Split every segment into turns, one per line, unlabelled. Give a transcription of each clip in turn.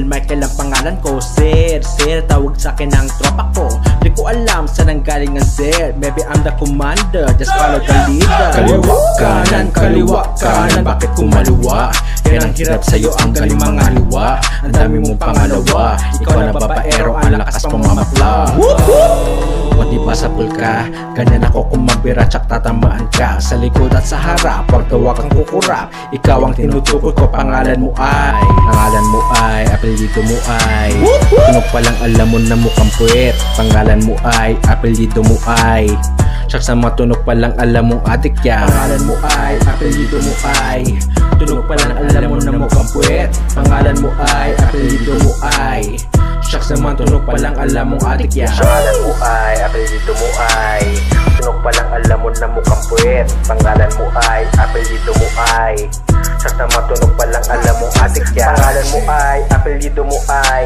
Michael ang pangalan ko. Sir, tawag sa akin ang tropa ko. Di ko alam saan ang galing ang sir. Maybe I'm the commander, just follow the leader. Kaliwa kanan, bakit kumaliwa? Yan ang hirap sa'yo, ang galing mga liwa. Ang dami mong pangalawa, ikaw na babaero, ang lakas pang mamapla. O diba sa pulka, ganyan ako kung mabira tsak tatamaan ka. Sa likod at sa harap, wag tawa kang kukurap. Ikaw ang tinutukoy ko, pangalan mo ay apelyido mo ay tunog pa lang alam mo na mukhang puwet. Pangalan mo ay apelyido mo ay tsak sa mga tunog pa lang alam mong adik yan. Pangalan mo ay apelyido mo ay tunog pa lang alam mo na mukhang puwet. Pangalan mo ay apelyido mo ay shucks naman, tunog pa lang alam mong adik yan. Pangalan mo ay apelyido mo ay tunog pa lang alam mo na mukhang puwet. Pangalan mo ay apelyido mo ay shucks naman, tunog pa lang alam mong adik yan. Pangalan mo ay apelyido mo ay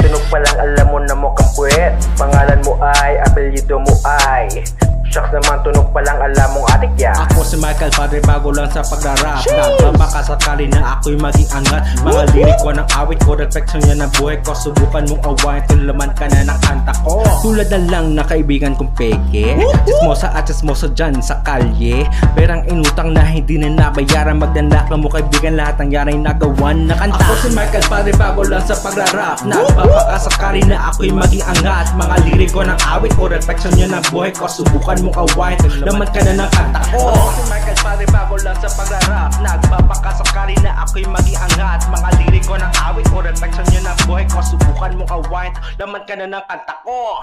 tunog pa lang alam mo na mukhang puwet. Pangalan mo ay apelyido mo ay shucks naman, tunog pa lang alam mong adik yan. Ako si Michael, padre bago lang sa pagrarap. Nagbabakasakali na ako'y maging angat. Mga lirik ko ng awit ko, refleksyon yan ng buhay ko. Subukan mong awayin, tulaman ka na ng kanta ko. Tulad na lang na kaibigan kong peke, chismosa at chismoso dyan sa kalye. Perang inutang na hindi na nabayaran. Magdandakan mo kaibigan, lahat ng yaray nagawan na kanta. Ako si Michael, padre bago lang sa pagrarap. Nagbabakasakali na ako'y maging angat. Mga lirik ko ng awit ko, refleksyon yan ng buhay ko. Subukan mong awayin, laman ka na ng kanta ko. Ako si Michael, padre bago lang sa pagrarap. Nagbabakasakali na ako'y maging angat. Mga lirik ko ng awit ko, refleksyon yan ng buhay ko. Subukan mong awayin, laman ka na ng kanta ko.